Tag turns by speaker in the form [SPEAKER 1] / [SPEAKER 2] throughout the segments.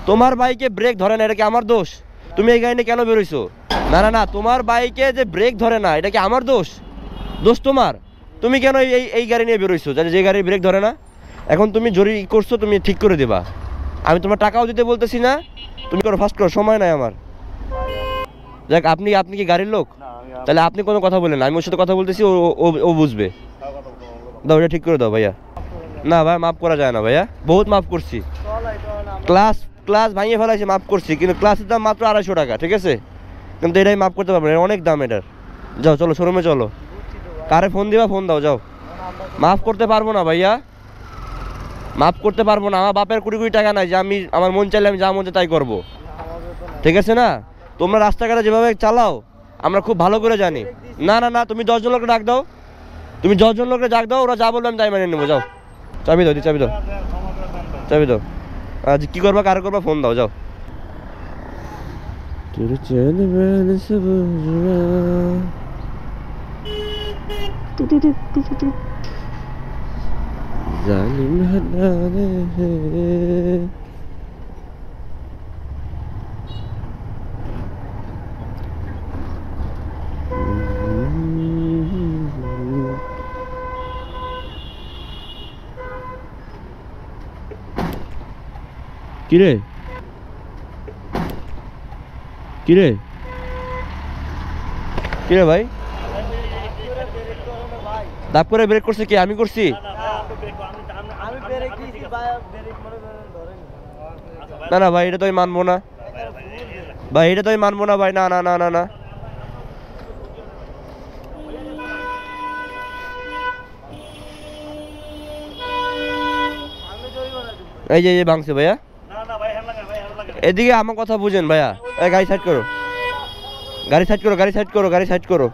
[SPEAKER 1] তোমার বাইকে ব্রেক ধরে না, এটা কি আমার দোষ? তুমি এই গাড়ি নিয়ে কেন বেরোইছো? না না না, তোমার বাইকে যে ব্রেক ধরে না, এটা কি আমার দোষ? দোষ তোমার। তুমি কেন এই গাড়ি নিয়ে বেরোইছো যে গাড়ির ব্রেক ধরে না? এখন তুমি জরি করছো, তুমি ঠিক করে দেবা। আমি তোমার টাকাও দিতে বলতেছি না, তুমি করো, ফাস্ট করো, সময় নাই আমার। দেখ, আপনি কি গাড়ির লোক? তাহলে আপনি কোনো কথা বলেন না, আমি ওর সাথে কথা বলতেছি, ও বুঝবে। দাও, এটা ঠিক করে দাও ভাইয়া। না ভাই, মাফ করা যায় না ভাইয়া, বহুত মাফ করছি। ক্লাস ভাঙিয়ে ফেলাইছি, মাফ করছি, কিন্তু ক্লাসের দাম মাত্র 250 টাকা, ঠিক আছে? কিন্তু এটাই মাফ করতে পারবো না, অনেক দাম এটার। যাও, চলো শোরুমে চলো। কারে ফোন দিবা, ফোন দাও, যাও। মাফ করতে পারবো না ভাইয়া, মাফ করতে পারবো না। আমার বাপের কোটি কোটি টাকা নাই যে আমি আমার মন চাইলে আমি যা মন চাই তাই করবো, ঠিক আছে না? তোমরা রাস্তাঘাটে যেভাবে চালাও আমরা খুব ভালো করে জানি। না না না, তুমি 10 জন লোককে ডাক দাও, তুমি 10 জন লোককে ডাক দাও, ওরা যা বলবে আমি তাই মেনে নেবো। যাও, চাবি দাও, চাবি দাও, চাবি দাও। আজ কি করবা, কার করবা, ফোন দাও, যাও। জালিম হানানে কিরে কিরে কিরে ভাই, দাপ করে ব্রেক করছে কি? আমি করছি? না না ভাই, এটা তো আমি মানবো না ভাই, এটা তো আমি মানবো না ভাই। না না না না না, এই যে ভাঙছে ভাইয়া। এদিকে আমার কথা বুঝেন ভাইয়া। গাড়ি সাইড করো, গাড়ি সাইড করো, গাড়ি সাইড করো, গাড়ি সাইড করো।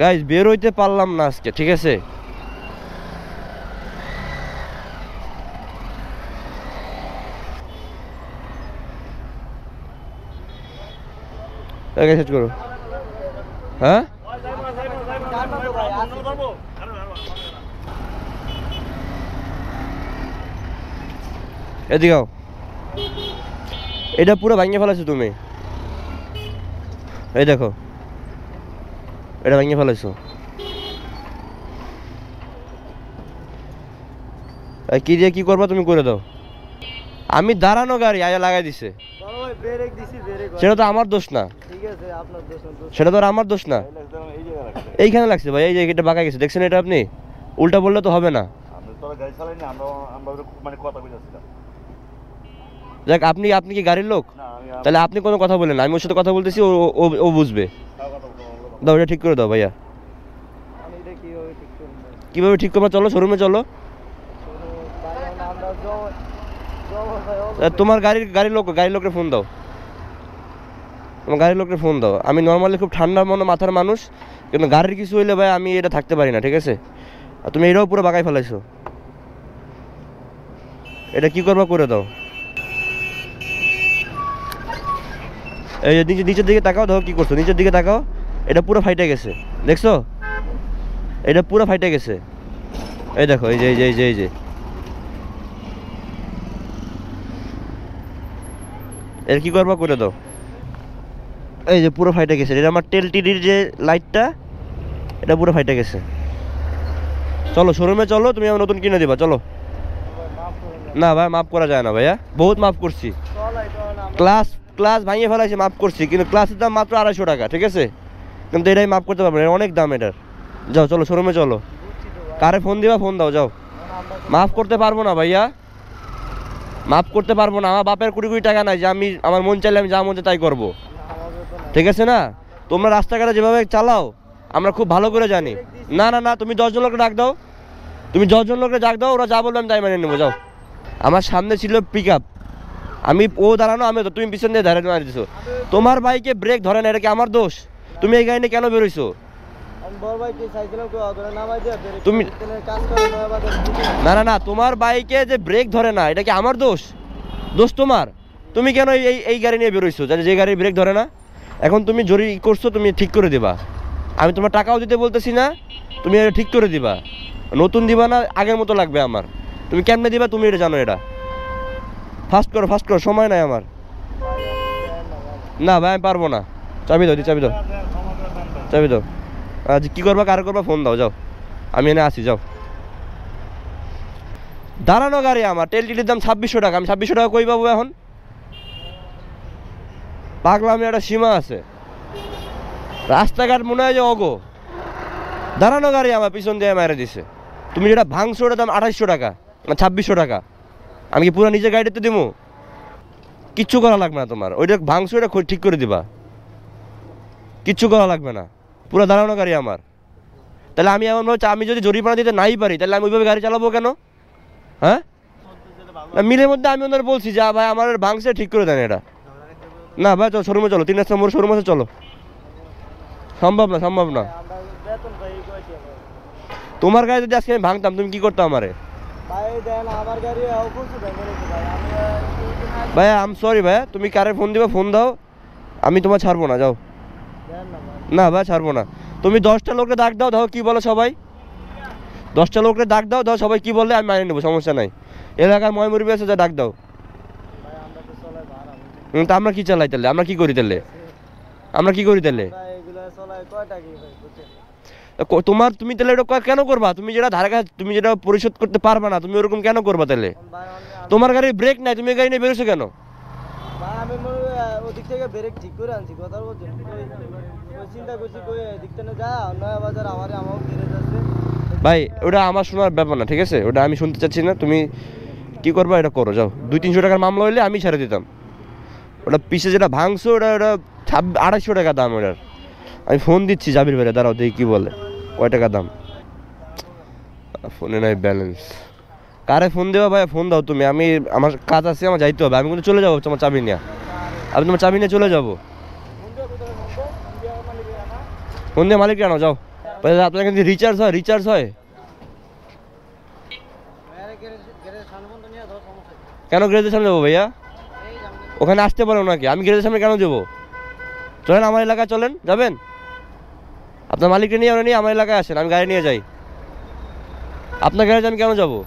[SPEAKER 1] গাইস, বের হইতে পারলাম না আজকে, ঠিক আছে? গাড়ি সাইড করো। হ্যাঁ, এদিকে এটা পুরো ভাঙিয়ে ফেলাইছো তুমি, এই দেখো, এটা ভাঙিয়ে ফেলাইছো। কি দিয়ে কি করবা তুমি, করে দাও। আমি দাঁড়ানো গাড়ি আয়া লাগাই দিছে, সেটা তো আমার দোষ না, সেটা তো আমার দোষ না। এইখানে লাগছে ভাই, এই যে এটা বাঁকা গেছে, দেখছেন? এটা আপনি উল্টা বললে তো হবে না। দেখ, আপনি কি গাড়ির লোক? তাহলে আপনি কোনো কথা বলেন না, আমি ওর সাথে কথা বলতেছি, ও বুঝবে। দাও, এটা ঠিক করে দাও ভাইয়া। কিভাবে ঠিক করবা? চলো শোরুমে চলো। তোমার গাড়ির লোকের ফোন দাও, তোমার গাড়ির লোকের ফোন দাও। আমি নর্মালি খুব ঠান্ডা মাথার মানুষ, কিন্তু গাড়ির কিছু হইলে ভাই আমি এটা থাকতে পারি না, ঠিক আছে? আর তুমি এটাও পুরো বাঁকাই ফেলাইছো, এটা কি করবা, করে দাও। এই যে নিচের দিকে তাকাও, দেখো কি করছো, নিচের দিকে তাকাও। এটা পুরো ফাইটে গেছে, দেখছো? এটা পুরো ফাইটে গেছে, এই দেখো, এই যে এই যে এই যে এই যে এর কি করবা, করে দাও। এই যে পুরো ফাইটে গেছে, এটা আমার টেল টিডির যে লাইটটা, এটা পুরো ফাইটে গেছে। চলো শোরুমে চলো, তুমি আমার নতুন কিনে দিবা, চলো। না ভাই, মাফ করা যায় না ভাইয়া, বহুত মাফ করছি। ক্লাস ভাঙিয়ে ফেলাইছি, মাফ করছি, কিন্তু ক্লাসের দাম মাত্র 250 টাকা, ঠিক আছে? কিন্তু এটাই মাফ করতে পারবো না, অনেক দাম এটার। যাও, চলো শোরুমে চলো। কারে ফোন দিবা, ফোন দাও, যাও। মাফ করতে পারবো না ভাইয়া, মাফ করতে পারবো না। আমার বাপের কোটি কোটি টাকা নাই যে আমি আমার মন চাইলে আমি যা মন চাই তাই করবো, ঠিক আছে না? তোমরা রাস্তাঘাটে যেভাবে চালাও আমরা খুব ভালো করে জানি। না না না, তুমি 10 জন লোককে ডাক দাও, তুমি 10 জন লোককে ডাক দাও, ওরা যা বলবে আমি তাই মেনে নেবো। যাও। আমার সামনে ছিল পিক আপ, আমি ও দাঁড়ানো, আমি তো, তুমি পিছন দিয়ে ধারে মারি দিছো। তোমার বাইকে ব্রেক ধরে না, এটা কি আমার দোষ? তুমি এই গাড়ি নিয়ে কেন বেরোইছো? তুমি না না না, তোমার বাইকে যে ব্রেক ধরে না, এটা কি আমার দোষ? দোষ তোমার। তুমি কেন এই গাড়ি নিয়ে বেরোইছো যে গাড়ির ব্রেক ধরে না? এখন তুমি জরি করছো, তুমি ঠিক করে দিবা। আমি তোমার টাকাও দিতে বলতেছি না, তুমি এটা ঠিক করে দিবা। নতুন দিবা না আগের মতো লাগবে আমার? তুমি কেমনে দিবা তুমি এটা জানো? এটা ফাস্ট করো, সময় নাই আমার। না ভাই আমি পারবো না। চাবি দাও, চাবি দাও। আজ কি করবা, কার করবা, ফোন দাও, যাও। আমি এনে আসি, যাও। দাঁড়ানো গাড়ি আমার, তেল টিটির দাম 2600 টাকা। আমি 2600 টাকা কই পাবো এখন? পাগলামি একটা সীমা আছে। রাস্তাঘাট মনে হয় যে অগো। দাঁড়ানো গাড়ি আমার পিছন দিয়ে মেরে দিছে। তুমি যেটা ভাঙছো ওটা দাম 2800 টাকা না 2600 টাকা। আমি কি পুরো নিজের গাড়িতে দিবো? কিচ্ছু করা লাগবে না তোমার। ওইটা ভাঙছো, ওটা ঠিক করে দিবা, কিচ্ছু করা লাগবে না। পুরো দাঁড়ানো গাড়ি আমার। তাহলে আমি এমনভাবে আমি যদি জরিমানা দিতে নাই পারি তাহলে আমি ওইভাবে গাড়ি চালাবো কেন? হ্যাঁ, মিলের মধ্যে আমি ওনার বলছি যে ভাই আমার ভাঙছে, ঠিক করে দেন এটা। না ভাই চলো শোরুমে, চলো 3 নম্বর শোরুম আছে, চলো। সম্ভব না। তোমার গাড়ি যদি আজকে আমি ভাঙতাম তুমি কি করতাম আমারে? ভাইয়া আম সরি ভাইয়া, তুমি কারে ফোন দিবা ফোন দাও, আমি তোমার ছাড়বো না, যাও। না ভাই ছাড়বো না। তুমি 10টা লোককে ডাক দাও, দেখো কি বলো সবাই। 10টা লোককে ডাক দাও, দেখো সবাই কি বললে আমি মানিয়ে নেবো, সমস্যা নাই। এলাকার ময়মুরবি আছে, যা ডাক দাও। তা আমরা কি চালাই তাহলে? আমরা কি করি তাহলে? তুমি তাহলে এটা কেন করবা? তুমি যেটা ধারে কাছে, তুমি যেটা পরিশোধ করতে পারবা না, তুমি ওরকম কেন করবা তাহলে? তোমার গাড়ির ব্রেক নাই, তুমি গাড়ি নিয়ে বেরোছো কেন? ভাই ওটা আমার শোনার ব্যাপার না, ঠিক আছে? ওটা আমি শুনতে চাচ্ছি না। তুমি কি করবা এটা করো, যাও। 200-300 টাকার মামলা হইলে আমি ছেড়ে দিতাম। ওটা পিছে যেটা ভাঙছো ওটা 2800 টাকা দাম ওটার। আমি ফোন দিচ্ছি জাবির ভাইরে, দাঁড়াও দেখি কি বলে। কয় টাকা দাম? ফোনে নাই ব্যালেন্স। কারে ফোন দেওয়া ভাই? ফোন দাও তুমি। আমার কাজ আছে, আমার যাইতে হবে। আমি কিন্তু চলে যাবো তোমার চাবি নিয়ে। আমি তোমার চাবি নিয়ে চলে যাবো। ফোন দিয়ে মালিককে আনো, যাও। আপনার কিন্তু রিচার্জ হয় কেন? গ্যারেজের সামনে যাবো ভাইয়া? ওখানে আসতে পারো নাকি? আমি গ্যারেজের সামনে কেন যাবো? চলেন আমার এলাকায়, চলেন। যাবেন? আপনার মালিককে নিয়ে আমার এলাকায় আসেন, আমি গাড়ি নিয়ে যাই। আপনার গ্যারেজে আমি কেন যাবো?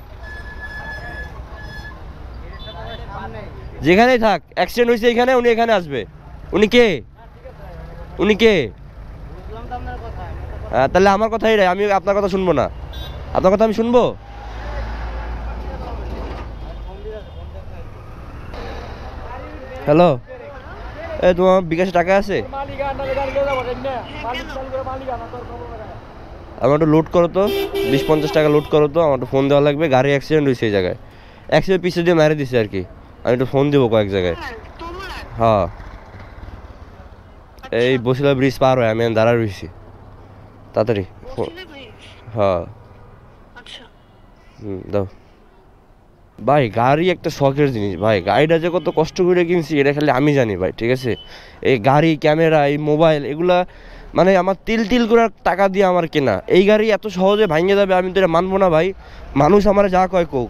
[SPEAKER 1] যেখানেই থাক, অ্যাক্সিডেন্ট হয়েছে এখানে, উনি এখানে আসবে। উনি কে? তাহলে আমার কথাই রে, আমি আপনার কথা শুনবো না। আপনার কথা আমি শুনবো? হ্যালো, এই তোমার বিকাশে টাকা আছে? আমার একটু লোড করো তো, 20-50 টাকা লোড করো তো। আমার একটু ফোন দেওয়া লাগবে। গাড়ি অ্যাক্সিডেন্ট হয়েছে এই জায়গায়। অ্যাক্সিডেন্ট পিছিয়ে দিয়ে মেরে দিছে আর কি। আমি একটু ফোন দেবো কয়েক জায়গায়। হ্যাঁ, এই বসিলা ব্রিজ পার হয়, আমি দাঁড়া রয়েছি। তাড়াতাড়ি। হ্যাঁ, দাও। ভাই গাড়ি একটা শখের জিনিস ভাই। গাড়িটা যে কত কষ্ট করে কিনছি এটা খালি আমি জানি ভাই, ঠিক আছে? এই গাড়ি, ক্যামেরা, এই মোবাইল, এগুলা মানে আমার তিল করে টাকা দিয়ে আমার কেনা। এই গাড়ি এত সহজে ভাঙে যাবে আমি তো এটা মানবো না ভাই। মানুষ আমার যা কয় কোক,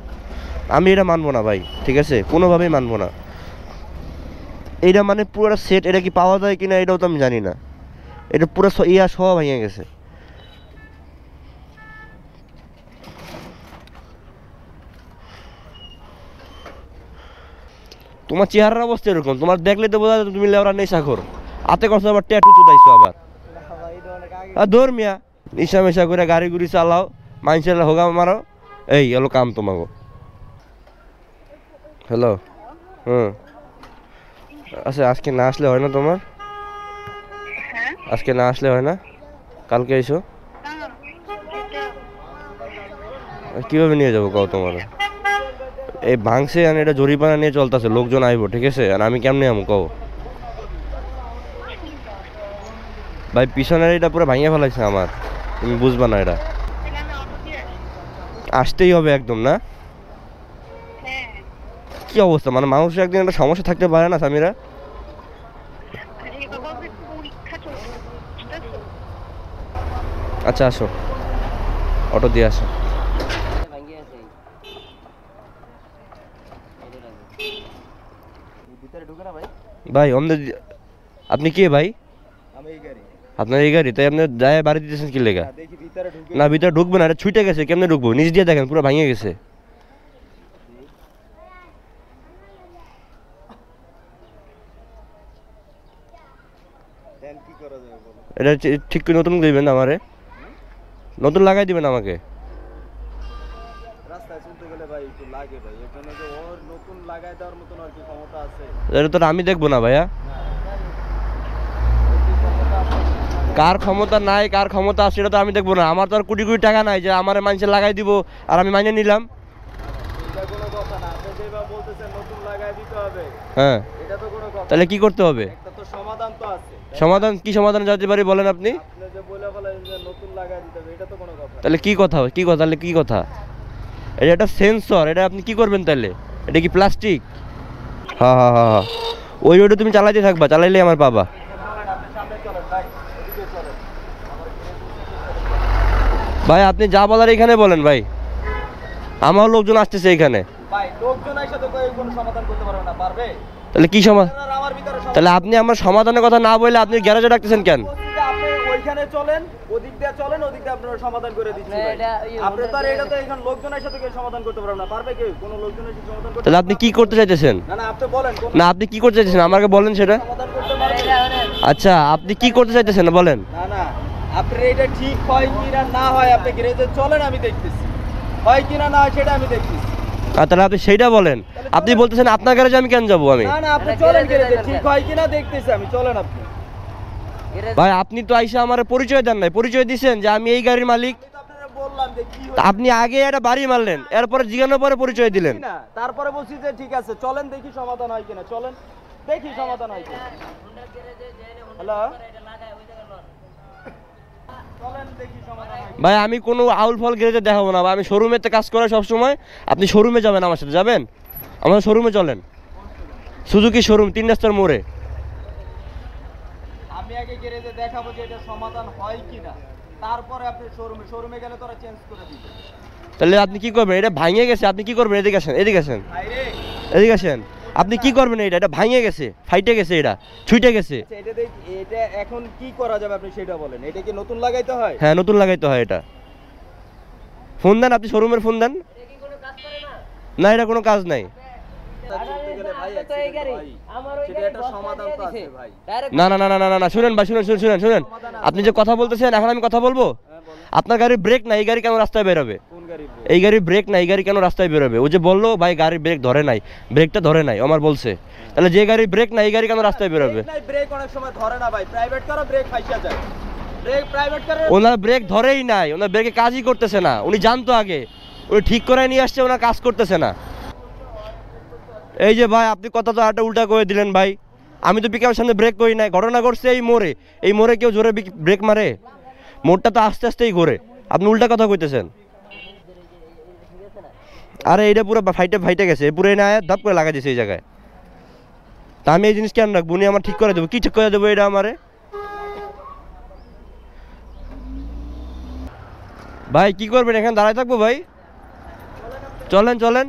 [SPEAKER 1] আমি এটা মানবো না ভাই, ঠিক আছে? কোনোভাবেই মানবো না। এইটা মানে পুরো সেট, এটা কি পাওয়া যায় কিনা এটাও তো আমি জানি না। এটা পুরো সহ ভেঙে গেছে। তোমার চেহারার অবস্থা এরকম, তোমার দেখলে তো বোঝা যায় তুমি লেওরা নেশাখোর। হাতে করছো আবার ট্যাটু চুদাইছো আবার। ধর্মিয়া নিশা মেশা করে গাড়ি গুড়ি চালাও, মানুষের হোগা মারো, এই এলো কাম তোমাকে। হ্যালো, আচ্ছা আজকে না আসলে হয় না তোমার? আজকে না আসলে হয় না? কালকে এসো। কিভাবে নিয়ে যাবো কও তোমার? এই ভাঙছে আর এটা জরিমানা নিয়ে চলতেছে, লোকজন আইবো, ঠিক আছে? আর আমি কেমনে আমু কও? ভাই পিছনের এটা পুরো ভাঙিয়ে ফেলাইছে আমার, তুমি বুঝবা না। এটা আসতেই হবে একদম, না? কি অবস্থা, মানে মানুষের একদিন একটা সমস্যা থাকতে পারে না সামিরা? আচ্ছা আসো, অটো দিয়ে আসো। ভাই আপনি কে ভাই? আপনার এই গাড়ি, তাই আপনি যায় বাড়ি দিতেছেন কি লেগা?
[SPEAKER 2] দেখি ভিতরে ঢুকে
[SPEAKER 1] না ভিতরে ঢুকবে না, এটা ছুটে গেছে, কেমনে ঢুকবো? নিচ দিয়ে দেখেন পুরো ভাঙে গেছে।
[SPEAKER 2] দেন কি করা যাবে বলো?
[SPEAKER 1] এটা ঠিক করে নতুন দিবেন আমারে, নতুন লাগাই দিবেন আমাকে।
[SPEAKER 2] রাস্তায় চলতে গেলে ভাই একটু লাগে ভাই, এর জন্য যে ওর নতুন লাগাই দেওয়ার মতন আর কি ক্ষমতা আছে?
[SPEAKER 1] এটা তো আমি দেখবো না ভাইয়া, কার ক্ষমতা নাই কার ক্ষমতা আছে সেটা তো আমি দেখবো না। আমার তো আর কোটি কোটি টাকা নাই যে আমার মানুষের লাগাই দিব আর আমি মাইনে নিলাম।
[SPEAKER 2] এটা কোনো কথা না, আপনি যেভাবে বলতেছেন নতুন লাগাই দিতে হবে,
[SPEAKER 1] হ্যাঁ,
[SPEAKER 2] এটা তো কোনো কথা।
[SPEAKER 1] তাহলে কি করতে হবে?
[SPEAKER 2] একটা তো সমাধান তো আছে।
[SPEAKER 1] সমাধান কি সমাধান যেতে পারি বলেন আপনি?
[SPEAKER 2] আপনি যে বলে বলেন যে নতুন লাগাই দিতে হবে, এটা তো কোনো কথা।
[SPEAKER 1] তাহলে কি কথা, কি কথা, তাহলে কি কথা? এটা একটা সেন্সর, এটা আপনি কি করবেন তাহলে? এটা কি প্লাস্টিক? হ্যাঁ হ্যাঁ হ্যাঁ হ্যাঁ, ওই রোডে তুমি চালাইতে থাকবা, চালাইলে আমার পাবা।
[SPEAKER 2] আপনি সামনে চলেন ভাই, এদিকে চলেন।
[SPEAKER 1] ভাই আপনি যা বলার এখানে বলেন ভাই, আমার লোকজন আসতেছে এখানে।
[SPEAKER 2] ভাই লোকজন এসে তো কোনো সমাধান করতে পারবে না, পারবে?
[SPEAKER 1] তাহলে কি সমাধান?
[SPEAKER 2] আর আমার ভিতরে
[SPEAKER 1] তাহলে আপনি আমার সমাধানের কথা না বলে আপনি গ্যারেজে ডাকতেছেন কেন?
[SPEAKER 2] আপনি ওইখানে চলেন, ওদিক দিয়ে চলেন, ওদিক দিয়ে আপনারা সমাধান করে দিচ্ছি ভাই। আপনি তো আর এটা তো এখানে লোকজনের সাথে কেউ সমাধান করতে পারবে না, পারবে কেউ? কোনো লোকজনের সাথে সমাধান করতে?
[SPEAKER 1] তাহলে আপনি কি করতে চাইতেছেন?
[SPEAKER 2] না না, আপনি বলেন কোন
[SPEAKER 1] না আপনি কি করতে চাইতেছেন আমাকে বলেন সেটা।
[SPEAKER 2] সমাধান করতে পারবেন?
[SPEAKER 1] আচ্ছা আপনি কি করতে চাইতেছেন বলেন।
[SPEAKER 2] না না, আপনার এটা ঠিক হয় কি না হয় আপনি গ্যারেজে চলেন, আমি দেখতেছি। হয় কি না হয় সেটা আমি দেখতেছি।
[SPEAKER 1] আর তাহলে আপনি সেইটা বলেন। আপনি বলতেছেন আপনার গ্যারেজে আমি কেন যাবো? আমি
[SPEAKER 2] না না, আপনি চলেন গ্যারেজে, ঠিক হয় কি না দেখতেছি আমি, চলেন আপনি।
[SPEAKER 1] ভাই আপনি তো আইসা আমার পরিচয় দেন নাই, পরিচয় দিছেন যে আমি এই গাড়ির মালিক।
[SPEAKER 2] আমি তো আপনারা বললাম যে কি
[SPEAKER 1] তা আপনি আগে একটা বাড়ি মারলেন, এরপরে জিজ্ঞানোর পরে পরিচয় দিলেন।
[SPEAKER 2] না, তারপরে বলছি যে ঠিক আছে চলেন দেখি সমাধান হয় কিনা, চলেন দেখি সমাধান হয় কিনা। হ্যালো, চলেন দেখি সমাধান হয় কিনা।
[SPEAKER 1] ভাই আমি কোনো আউল ফল গ্যারেজে দেখাবো না ভাই, আমি শোরুমেতে কাজ করে সবসময়। আপনি শোরুমে যাবেন, আমার সাথে যাবেন, আমাদের শোরুমে চলেন। সুজুকি শোরুম 3 রাস্তার মোড়ে।
[SPEAKER 2] আমি আগে গ্যারেজে দেখাবো যে এটা সমাধান হয় কিনা, তারপরে আপনি শোরুমে গেলে তোরা চেঞ্জ করে দিবে।
[SPEAKER 1] তাহলে আপনি কি করবেন? এটা ভাঙে গেছে, আপনি কি করবেন? এদিকে আসেন, এদিকে আসেন,
[SPEAKER 2] আইরে
[SPEAKER 1] এদিকে আসেন। আপনি কি করবেন? এটা ভাঙে গেছে, ফাইটে গেছে, এটা ছুটে গেছে।
[SPEAKER 2] আচ্ছা, এটা এখন কি করা যাবে আপনি সেটা বলেন। এটা কি নতুন লাগাইতে হয়?
[SPEAKER 1] হ্যাঁ নতুন লাগাইতে হয় এটা। ফোন দেন, আপনি শোরুমের ফোন দেন। না এটা কোনো কাজ নাই।
[SPEAKER 2] চলতে গেলে ভাই accident হয়। সেটা একটা সমাধান তো আছে ভাই।
[SPEAKER 1] না না না না না না না, শুনেন ভাই, শুনেন শুনেন শুনেন শুনেন। আপনি যে কথা বলতেছেন এখন আমি কথা বলবো।
[SPEAKER 2] হ্যাঁ বলেন।
[SPEAKER 1] আপনার গাড়ির ব্রেক নাই, এই গাড়ি কেন রাস্তায় বেরোবে?
[SPEAKER 2] কোন গাড়ি?
[SPEAKER 1] এই গাড়ির ব্রেক নাই, এই গাড়ি কেন রাস্তায় বেরোবে? ও যে বললো ভাই গাড়ির ব্রেক ধরে নাই, ব্রেকটা ধরে নাই আমার বলছে। তাহলে যে গাড়ির ব্রেক নাই এই গাড়ি কেন রাস্তায় বেরোবে?
[SPEAKER 2] ব্রেক অনেক সময় ধরে না ভাই, প্রাইভেট কারও ব্রেক ফাইসা যায়। ব্রেক প্রাইভেট কারও
[SPEAKER 1] ওনার ব্রেক ধরেই নাই, ওনার ব্রেকে কাজই করতেছে না। উনি জানতো আগে, উনি ঠিক করে নিয়ে আসছে, ওনার কাজ করতেছে না। এই যে ভাই আপনি কথা তো একটা উল্টা করে দিলেন ভাই। আমি তো পিকআপের সামনে ব্রেক করি নাই, ঘটনা ঘটছে এই মোড়ে। এই মোড়ে কেউ জোরে ব্রেক মারে? মোড়টা তো আস্তে আস্তেই ঘোরে, আপনি উল্টা কথা কইতেছেন। আরে এইটা পুরো ফাইটে গেছে, পুরো এনে আয়া ধাপ করে লাগাই দিয়েছে এই জায়গায়। তা আমি এই জিনিস কেন রাখবো? উনি আমার ঠিক করে দেবো, কি ঠিক করে দেবো এটা আমারে? ভাই কি করবেন? এখানে দাঁড়ায় থাকবো ভাই? চলেন চলেন,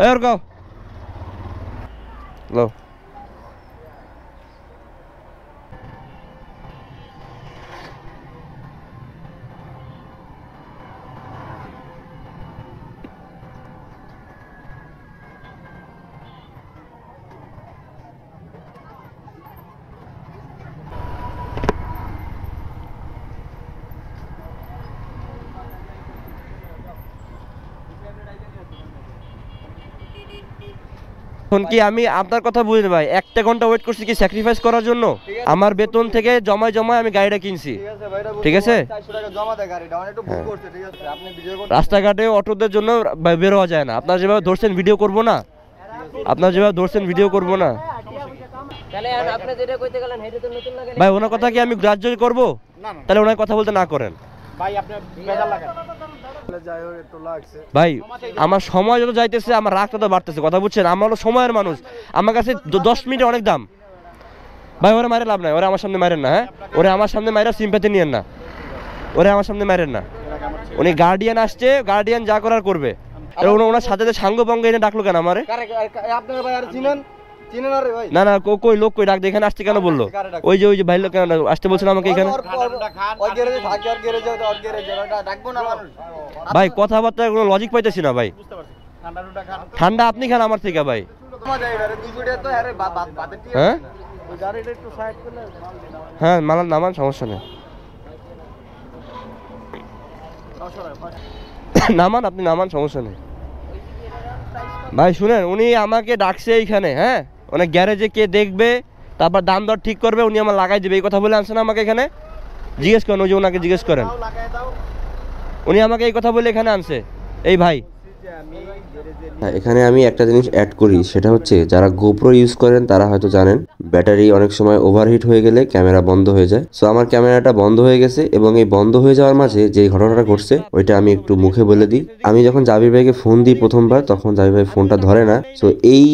[SPEAKER 1] এই গাও লো। এখন কি আমি আপনার কথা বুঝি ভাই, 1 ঘন্টা ওয়েট করছি কি স্যাক্রিফাইস করার জন্য? আমার বেতন থেকে জমায় জমায় আমি গাড়িটা কিনছি,
[SPEAKER 2] ঠিক আছে ভাইরা,
[SPEAKER 1] ঠিক আছে?
[SPEAKER 2] 400 টাকা জমা দেয় গাড়িটা, অনেক একটু ভুল করছে, ঠিক আছে? আপনি ভিডিও করতে
[SPEAKER 1] রাস্তাঘাটে অটোদের জন্য বের হওয়া যায় না। আপনার যেভাবে ধরছেন ভিডিও করব না, আপনার যেভাবে ধরছেন ভিডিও করব না
[SPEAKER 3] তাহলে আপনি যেটা কইতে গেলেন হেডে তো নতুন লাগে
[SPEAKER 1] ভাই। ওনার কথা কি আমি গ্রাহ্য করব?
[SPEAKER 2] না না
[SPEAKER 1] তাহলে ওনার কথা বলতে না করেন
[SPEAKER 2] ভাই, আপনি বেজার লাগান। যাই হোক একটু লাগছে
[SPEAKER 1] ভাই। আমার সময় যত যাইতেছে আমার রাগটা তো বাড়তেছে, কথা বুঝছেন? আমার হলো সময়ের মানুষ, আমার কাছে 10 মিনিট অনেক দাম ভাই। ওরা মারে লাভ নাই, ওরা আমার সামনে মারেন না। হ্যাঁ, ওরা আমার সামনে মাইরা সিম্পাথি নিয়েন না, ওরা আমার সামনে মারেন না। উনি গার্ডিয়ান আসছে, গার্ডিয়ান যা করার করবে। ওনার সাথে সাঙ্গ পঙ্গ এনে ডাকলো কেন আমারে?
[SPEAKER 2] আপনার ভাই আর চিনেন? চিনে না রে ভাই।
[SPEAKER 1] না না কই লোক কই ডাক দে, এখানে আসতে কেন বললো? ওই যে ভাই লোক কেন আসতে বলছিল আমাকে এখানে?
[SPEAKER 2] ওই গ্যারেজে থাকে আর গ্যারেজে ওর গ্যারেজে ডাকবো না আমার।
[SPEAKER 1] ভাই কথাবার্তার কোনো লজিক পাইতেছি না ভাই।
[SPEAKER 2] ঠান্ডা খান।
[SPEAKER 1] ঠান্ডা আপনি খান আমার থেকে ভাই।
[SPEAKER 2] মজা এবারে দুজুড়ে তো আরে বাতে কি?
[SPEAKER 1] হ্যাঁ
[SPEAKER 2] ওই গাড়িটা একটু সাইড করলে মাল দিন আমার।
[SPEAKER 1] হ্যাঁ মালান নামান, সমস্যা নেই। নামান, আপনি নামান, সমস্যা নেই ভাই। শুনেন, উনি আমাকে ডাকছে এইখানে, হ্যাঁ অনেক গ্যারেজে কে দেখবে, তারপর দাম দর ঠিক করবে, উনি আমার লাগাই দেবে, এই কথা বলে আনছেন আমাকে এখানে। জিজ্ঞেস করেন, ওই যে ওনাকে জিজ্ঞেস করেন,
[SPEAKER 2] লাগায় দাও।
[SPEAKER 1] উনি আমাকে এই কথা বলে এখানে আনছে এই ভাই।
[SPEAKER 2] আমি গ্যারেজে
[SPEAKER 4] হ্যাঁ, এখানে আমি একটা জিনিস অ্যাড করি, সেটা হচ্ছে যারা গোপ্রো ইউজ করেন তারা হয়তো জানেন ব্যাটারি অনেক সময় ওভারহিট হয়ে গেলে ক্যামেরা বন্ধ হয়ে যায়। সো আমার ক্যামেরাটা বন্ধ হয়ে গেছে, এবং এই বন্ধ হয়ে যাওয়ার মাঝে যে ঘটনাটা ঘটছে ওইটা আমি একটু মুখে বলে দিই। আমি যখন জাবির ভাইকে ফোন দিই প্রথমবার, তখন জাবির ভাই ফোনটা ধরে না। সো এই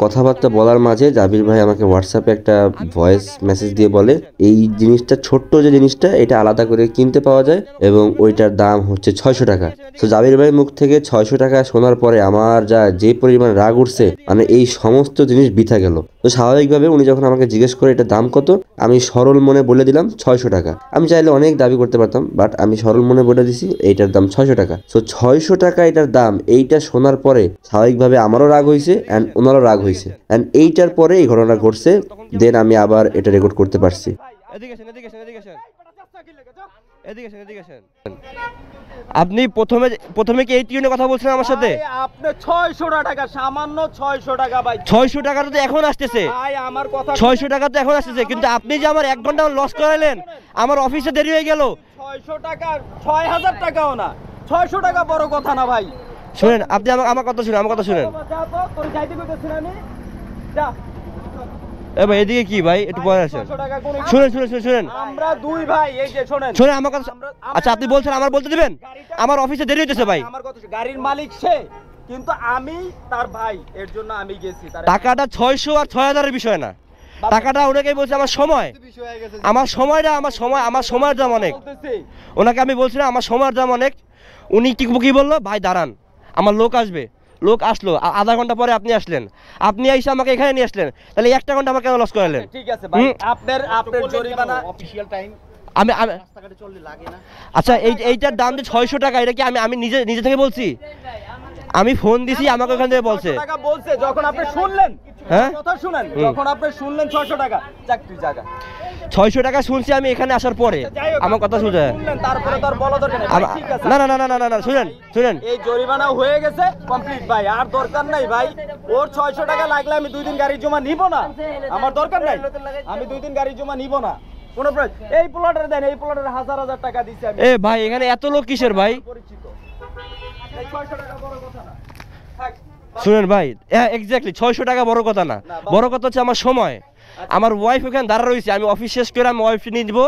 [SPEAKER 4] কথাবার্তা বলার মাঝে জাবির ভাই আমাকে হোয়াটসঅ্যাপে একটা ভয়েস মেসেজ দিয়ে বলে এই জিনিসটা, ছোট্ট যে জিনিসটা, এটা আলাদা করে কিনতে পাওয়া যায় এবং ওইটার দাম হচ্ছে 600 টাকা। তো জাবির ভাই মুখ থেকে 600 টাকা শোনার পরে আমার যে পরিমাণ রাগ উঠছে, মানে এই সমস্ত জিনিস বৃথা গেল। তো স্বাভাবিকভাবে উনি যখন আমাকে জিজ্ঞেস করে এটার দাম কত, আমি সরল মনে বলে দিলাম 600 টাকা। আমি চাইলে অনেক দাবি করতে পারতাম, বাট আমি সরল মনে বলে দিছি এইটার দাম 600 টাকা। সো 600 টাকা এটার দাম, এইটা শোনার পরে স্বাভাবিকভাবে আমারও রাগ হয়েছে অ্যান্ড ওনারও রাগ হয়েছে, অ্যান্ড এইটার পরে এই ঘটনা ঘটছে। দেন আমি আবার এটা রেকর্ড করতে পারছি।
[SPEAKER 1] আপনি প্রথমে কি এই টিউনে কথা বলছেন আমার সাথে?
[SPEAKER 2] আপনি 600 টাকা, সামান্য 600 টাকা ভাই।
[SPEAKER 1] 600 টাকা তো এখন আসতেছে
[SPEAKER 2] ভাই আমার কথা
[SPEAKER 1] 600 টাকা তো এখন আসতেছে, কিন্তু আপনি যে আমার 1 ঘন্টা লস করালেন, আমার অফিসে দেরি হয়ে গেল।
[SPEAKER 2] 600 টাকা 6000 টাকাও না, 600 টাকা বড় কথা না ভাই।
[SPEAKER 1] শুনেন, আপনি আমার কথা শুনেন, আমার কথা শুনেন।
[SPEAKER 2] যা তো তোর যাইতে কইতেছিস আমি যা।
[SPEAKER 1] এ ভাই এদিকে কি ভাই, একটু পরে আসেন।
[SPEAKER 2] 600 টাকা কোন?
[SPEAKER 1] শুনেন
[SPEAKER 2] আমরা দুই ভাই, এই যে শুনেন
[SPEAKER 1] আমার কথা। আচ্ছা আপনি বলছেন আমার বলতে দিবেন? আমার অফিসে দেরি হইতেছে ভাই।
[SPEAKER 2] আমার কথা, গাড়ির মালিক সে, কিন্তু আমি তার ভাই, এর জন্য আমি গেছি।
[SPEAKER 1] টাকাটা 600 আর 6000 এর বিষয় না, টাকাটা ওনাকেই বলছে আমার সময়ের দাম অনেক। ওনাকে আমি বলছিলাম আমার সময়ের দাম অনেক, উনি কি বললো, ভাই দাঁড়ান আমার লোক আসবে। লোক আসলো, আধা ঘন্টা পরে আপনি আসলেন, আপনি এসে আমাকে এখানে নিয়ে আসলেন, তাহলে 1 ঘন্টা আমার কেন লস করালেন?
[SPEAKER 2] ঠিক আছে ভাই, আপনার জরিমানা অফিশিয়াল টাইম
[SPEAKER 1] আমি
[SPEAKER 2] রাস্তাঘাটে চললে লাগে না।
[SPEAKER 1] আচ্ছা এইটার দাম যে 600 টাকা, এটা কি আমি নিজে থেকে বলছি? আমি ফোন দিছি, আমাকে ওখান থেকে বলছে
[SPEAKER 2] 600 টাকা বলছে। যখন আপনি শুনলেন,
[SPEAKER 1] হ্যাঁ
[SPEAKER 2] কথা শুনেন, যখন আপনি শুনলেন 600 টাকা, যাক তুই জায়গা
[SPEAKER 1] 600 টাকা শুনছি আমি এখানে আসার পরে। আমার কথা শুনছেন?
[SPEAKER 2] তারপরে তার বলা দরকার নেই ভাই, ঠিক আছে।
[SPEAKER 1] না শুনেন,
[SPEAKER 2] এই জরিমানা হয়ে গেছে কমপ্লিট ভাই, আর দরকার নাই ভাই। ওর 600 টাকা লাগলে আমি 2 দিন গাড়ি জমা নিব না, আমার দরকার নাই। আমি 2 দিন গাড়ি জমা নিব না, কোনো প্রয়োজন। এই প্লটার দেন, এই প্লটার 1000 টাকা দিছি আমি।
[SPEAKER 1] এ ভাই এখানে এত লোক কিসের ভাই?
[SPEAKER 2] পরিচিত এই 600 টাকা বড় কথা না। থাক।
[SPEAKER 1] শুনেন ভাই, এক্স্যাক্টলি 600 টাকা বড় কথা না, বড় কথা হচ্ছে আমার সময়। আমার ওয়াইফ ওখানে দাঁড়া রয়েছে, আমি অফিস শেষ করে আমি ওয়াইফ নিয়ে দিব,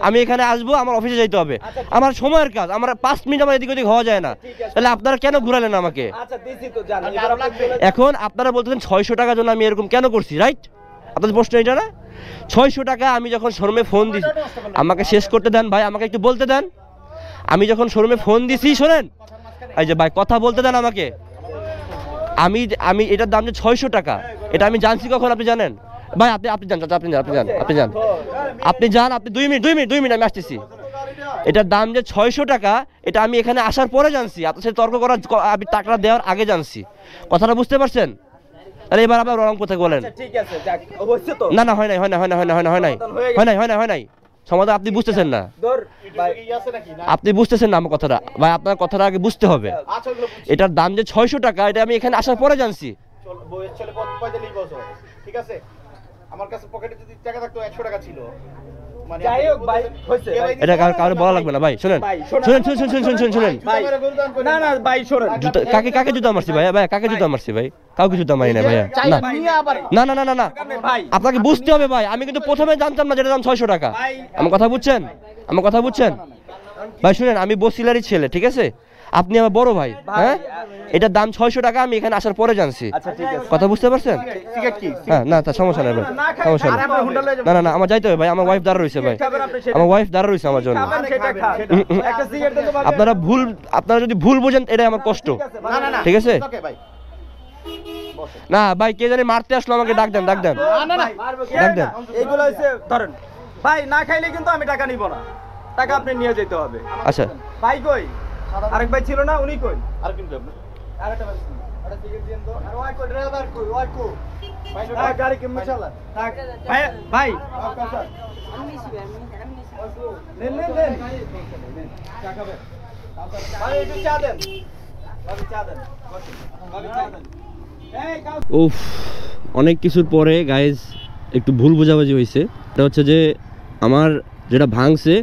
[SPEAKER 1] আমি এখানে আসবো, আমার অফিসে যেতে হবে। আমার সময়ের কাজ, আমার 5 মিনিট আমার এদিক ওদিক হওয়া যায় না, তাহলে আপনারা কেন ঘুরালেন আমাকে?
[SPEAKER 2] আচ্ছা দিছি তো জানি, এবার আপনি চলে
[SPEAKER 1] এখন আপনারা বলতেছেন 600 টাকার জন্য আমি এরকম কেন করছি, রাইট? আপনাদের প্রশ্ন এটা না? 600 টাকা আমি যখন শোরুমে ফোন দিছি, আমাকে শেষ করতে দেন ভাই, আমাকে একটু বলতে দেন। আমি যখন শোরুমে ফোন দিছি, শোনেন এই যে ভাই কথা বলতে দেন আমাকে। আমি এটার দাম যে 600 টাকা, এটা আমি জানছি কখন আপনি জানেন? ভাই আপনি যান 2 মিনিট আমি আসতেছি। এটার দাম যে 600 টাকা, এটা আমি এখানে আসার পরে জানছি, আপনার সাথে তর্ক করার, আমি টাকাটা দেওয়ার আগে জানছি। কথাটা বুঝতে পারছেন? তাহলে এবার আবার রং কোথায় বলেন?
[SPEAKER 2] ঠিক আছে যাক, হইছে তো।
[SPEAKER 1] না হয় নাই সমাধান। আপনি বুঝতেছেন না,
[SPEAKER 2] ধর ভাই আছে নাকি না?
[SPEAKER 1] আপনি বুঝতেছেন না আমার কথাটা ভাই, আপনার কথাটা আগে বুঝতে হবে।
[SPEAKER 2] আচ্ছা ওগুলো
[SPEAKER 1] এটার দাম যে 600 টাকা, এটা আমি এখানে আসার পরে জানছি।
[SPEAKER 2] চল বইয়ের চলে 45 বছর, ঠিক আছে। আমার কাছে পকেটে যদি টাকা থাকতো 100 টাকা ছিল, মানে যাই হোক ভাই হইছে।
[SPEAKER 1] এটা কারো বলা লাগবে না ভাই। শুনেন
[SPEAKER 2] ভাই না ভাই শুনেন,
[SPEAKER 1] কাকে জুতা মারছি ভাই? কাকে জুতা মারছি ভাই? কাউকে জুতা মারি না ভাইয়া। না
[SPEAKER 2] ভাই
[SPEAKER 1] আপনাকে বুঝতে হবে ভাই, আমি কিন্তু প্রথমে জানতাম না যেটা দাম 600 টাকা। আমার কথা বুঝছেন? ভাই শুনেন, আমি বসিলারই ছেলে, ঠিক আছে? আপনি আমার বড় ভাই, হ্যাঁ? এটার দাম 600 টাকা আমি এখানে আসার পরে জানছি।
[SPEAKER 2] আচ্ছা ঠিক আছে,
[SPEAKER 1] কথা বুঝতে পারছেন?
[SPEAKER 2] টিকেট কি?
[SPEAKER 1] হ্যাঁ না তা সমস্যা নাই ভাই, সমস্যা নেই। না আমার যাইতে হবে ভাই, আমার ওয়াইফ দাঁড়া রয়েছে ভাই, আমার ওয়াইফ দাঁড়া রয়েছে আমার জন্য।
[SPEAKER 2] খাবেন সেটা খান, একটা সিগারেট দেবো ভাই।
[SPEAKER 1] আপনারা যদি ভুল বোঝেন, এটাই আমার কষ্ট,
[SPEAKER 2] না
[SPEAKER 1] ঠিক আছে?
[SPEAKER 2] ওকে ভাই। বসেন।
[SPEAKER 1] না ভাই, কে জানি মারতে আসলো আমাকে, ডাক দেন ডাক দেন।
[SPEAKER 2] ডাক দেন। এইগুলো হচ্ছে ধরেন ভাই, না খাইলে কিন্তু আমি টাকা নিব না, টাকা আপনি নিয়ে যেতে হবে।
[SPEAKER 1] আচ্ছা
[SPEAKER 2] ভাই কই? আরেক ভাই ছিল না, উনি কই? আর কিন্তু আরেকটা ভাই ছিল। আরে টিকিট দেন তো। আর ওই কই ড্রাইভার কই? ওই কই? ভাই গাড়ি কেমনে চালা? থাক ভাই, ভাই নেন নেন নেন, চা খাবেন? ভাই একটু চা দেন, ভাবি চা দেন, বসেন ভাবি চা দেন। এই কাউ
[SPEAKER 1] উফ, অনেক কিছুর পরে গাইজ একটু ভুল বোঝাবুঝি হয়েছে। এটা হচ্ছে যে আমার যেটা ভাঙছে,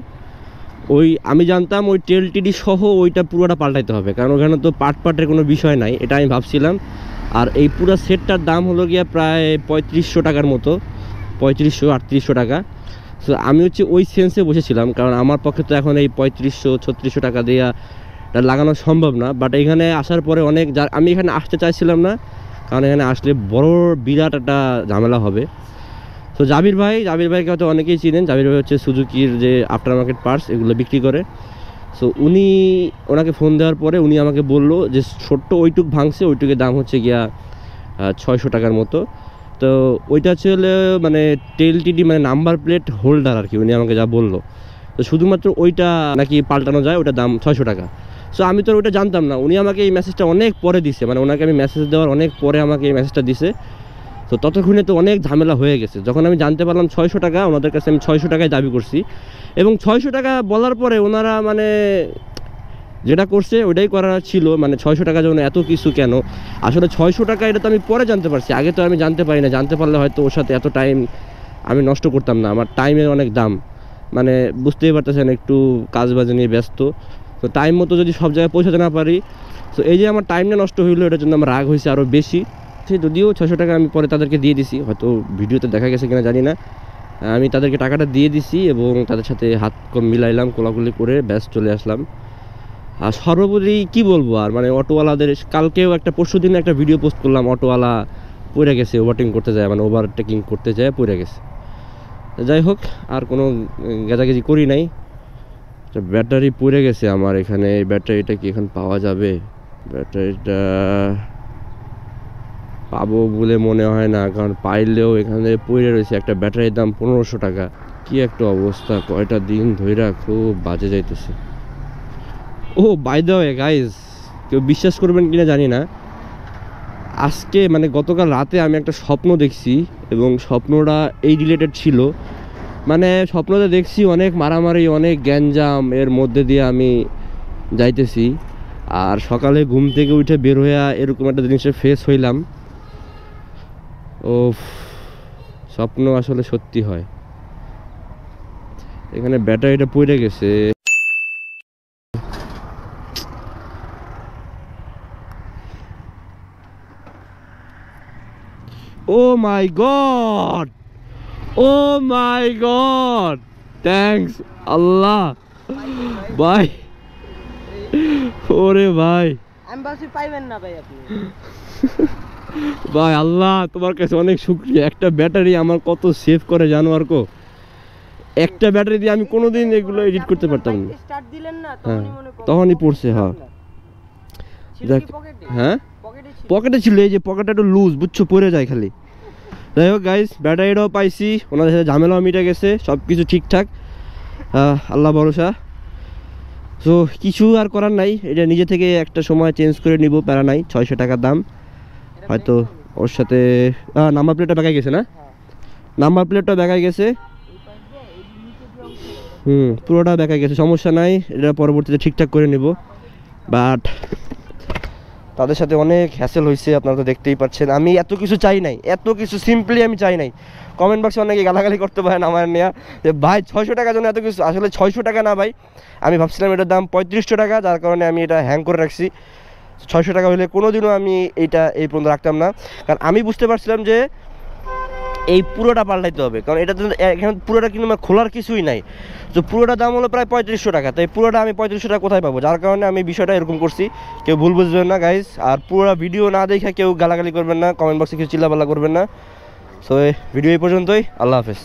[SPEAKER 1] ওই আমি জানতাম ওই টেলটিডি সহ ওইটা পুরোটা পাল্টাইতে হবে, কারণ ওখানে তো পার্টের কোনো বিষয় নাই, এটা আমি ভাবছিলাম। আর এই পুরো সেটটার দাম হলো গিয়া প্রায় 3500 টাকার মতো, 3500-3800 টাকা। সো আমি হচ্ছে ওই সেন্সে বসেছিলাম, কারণ আমার পক্ষে তো এখন এই 3500-3600 টাকা দিয়ে এটা লাগানো সম্ভব না। বাট এখানে আসার পরে অনেক, আমি এখানে আসতে চাইছিলাম না, কারণ এখানে আসলে বড় বিরাট একটা ঝামেলা হবে। তো জাবির ভাইকে হয়তো অনেকেই চিনেন। জাবির ভাই হচ্ছে সুজুকির যে আফটার মার্কেট পার্টস এগুলো বিক্রি করে। সো ওনাকে ফোন দেওয়ার পরে উনি আমাকে বললো যে ছোট্ট ওইটুক ভাঙছে, ওইটুকের দাম হচ্ছে গিয়া 600 টাকার মতো। তো ওইটা হচ্ছে মানে টেলটিডি মানে নাম্বার প্লেট হোল্ডার আর কি, উনি আমাকে যা বললো। তো শুধুমাত্র ওইটা নাকি পাল্টানো যায়, ওইটা দাম 600 টাকা। সো আমি তো ওইটা জানতাম না, উনি আমাকে এই মেসেজটা অনেক পরে দিছে, মানে ওনাকে আমি মেসেজ দেওয়ার অনেক পরে আমাকে এই মেসেজটা দিছে। তো ততক্ষণে তো অনেক ঝামেলা হয়ে গেছে। যখন আমি জানতে পারলাম 600 টাকা, ওনাদের কাছে আমি 600 টাকায় দাবি করছি, এবং 600 টাকা বলার পরে ওনারা মানে যেটা করছে ওইটাই করা ছিল। মানে 600 টাকা যখন এত কিছু কেন, আসলে 600 টাকা এটা তো আমি পরে জানতে পারছি, আগে তো আমি জানতে পারি না। জানতে পারলে হয়তো ওর সাথে এত টাইম আমি নষ্ট করতাম না, আমার টাইমের অনেক দাম, মানে বুঝতেই পারতেছেন, একটু কাজ বাজ নিয়ে ব্যস্ত। তো টাইম মতো যদি সব জায়গায় পৌঁছাতে না পারি, তো এই যে আমার টাইমটা নষ্ট হইলো, এটার জন্য আমার রাগ হয়েছে আরও বেশি। যদিও 600 টাকা আমি পরে তাদেরকে দিয়ে দিছি, হয়তো ভিডিওতে দেখা গেছে কিনা জানি না, আমি তাদেরকে টাকাটা দিয়ে দিছি এবং তাদের সাথে হাত মিলাইলাম, কোলাকুলি করে ব্যাস চলে আসলাম। আর সর্বোপরি কি বলবো আর, মানে অটোওয়ালাদের কালকেও পরশু দিন একটা ভিডিও পোস্ট করলাম, অটোওয়ালা পড়ে গেছে ওভারটেকিং করতে যায়, মানে ওভারটেকিং করতে যায় পড়ে গেছে। যাই হোক, আর কোনো গেজাগেজি করি নাই। ব্যাটারি পড়ে গেছে আমার এখানে, এই ব্যাটারিটা কি এখন পাওয়া যাবে? ব্যাটারিটা পাবো বলে মনে হয় না, কারণ পাইলেও এখানে পড়ে রয়েছে একটা ব্যাটারির দাম 1500 টাকা। কি একটা অবস্থা, কয়টা দিন ধইরা খুব বাজে যাইতেছে। ও বাই দ্য ওয়ে গাইজ, কেউ বিশ্বাস করবেন কিনা জানি না, আজকে মানে গতকাল রাতে আমি একটা স্বপ্ন দেখছি, এবং স্বপ্নটা এই রিলেটেড ছিল। মানে স্বপ্নতে দেখছি অনেক মারামারি, অনেক গ্যাঞ্জাম, এর মধ্যে দিয়ে আমি যাইতেছি। আর সকালে ঘুম থেকে উঠে বের হইয়া এরকম একটা জিনিসের ফেস হইলাম। ও, স্বপ্ন আসলে সত্যি হয়। এখানে ব্যাটারিটা পড়ে গেছে। ও মাই গড, ও মাই গড, থ্যাঙ্কস আল্লাহ ভাই। ওরে ভাই,
[SPEAKER 3] এমবাসি পাইবেন না ভাই আপনি।
[SPEAKER 1] ভাই আল্লাহ তোমার কাছে অনেক শুকরিয়া। একটা ব্যাটারি আমার কত সেভ করে জানো আর কো, একটা ব্যাটারি দিয়ে আমি কোনোদিন এগুলো এডিট করতে পারতাম না।
[SPEAKER 3] স্টার্ট দিলেন না,
[SPEAKER 1] হ্যাঁ
[SPEAKER 3] তখনই মনে পড়লো।
[SPEAKER 1] তখনই পড়ছে। হ্যাঁ
[SPEAKER 3] ছিল
[SPEAKER 1] দেখ,
[SPEAKER 3] কি পকেটে?
[SPEAKER 1] হ্যাঁ
[SPEAKER 3] পকেটে ছিল।
[SPEAKER 1] পকেটে ছিল, এই যে পকেটটা একটু লুজ, বুঝছো, পড়ে যায় খালি। যাই হোক গাইজ, ব্যাটারিটাও পাইছি, ওনাদের সাথে ঝামেলাও মিটে গেছে, সব কিছু ঠিকঠাক, আল্লাহ ভরসা। সো কিছু আর করার নাই, এটা নিজে থেকে একটা সময় চেঞ্জ করে নিব, প্যারা নাই। 600 টাকার দাম, হয়তো ওর সাথে নাম্বার প্লেটটা বেঁকাই গেছে না, নাম্বার প্লেটটা বেঁকাই গেছে, পুরোটা বেঁকাই গেছে, সমস্যা নাই, এটা পরবর্তীতে ঠিকঠাক করে নিব। বাট তাদের সাথে অনেক হ্যাসেল হয়েছে, আপনারা তো দেখতেই পাচ্ছেন। আমি এত কিছু চাই নাই, এত কিছু সিম্পলি আমি চাই নাই। কমেন্ট বক্সে অনেকে গালাগালি করতে পারেন আমার নেওয়া, যে ভাই 600 টাকার জন্য এত কিছু। আসলে 600 টাকা না ভাই, আমি ভাবছিলাম এটার দাম 3500 টাকা, যার কারণে আমি এটা হ্যাং করে রাখছি। 600 টাকা হলে কোনোদিনও আমি এইটা এই পর্যন্ত রাখতাম না, কারণ আমি বুঝতে পারছিলাম যে এই পুরোটা পাল্টাইতে হবে, কারণ এটা তো এখানে পুরোটা কিন্তু আমার খোলার কিছুই নাই। তো পুরোটা দাম হলো প্রায় 3500 টাকা, তাই পুরোটা আমি 3500 টাকা কোথায় পাবো, যার কারণে আমি বিষয়টা এরকম করছি। কেউ ভুল বুঝবেন না গাইজ, আর পুরো ভিডিও না দেখে কেউ গালাগালি করবেন না, কমেন্ট বক্সে কেউ চিল্লাপাল্লা করবেন না। সো ভিডিও এই পর্যন্তই, আল্লাহ হাফেজ।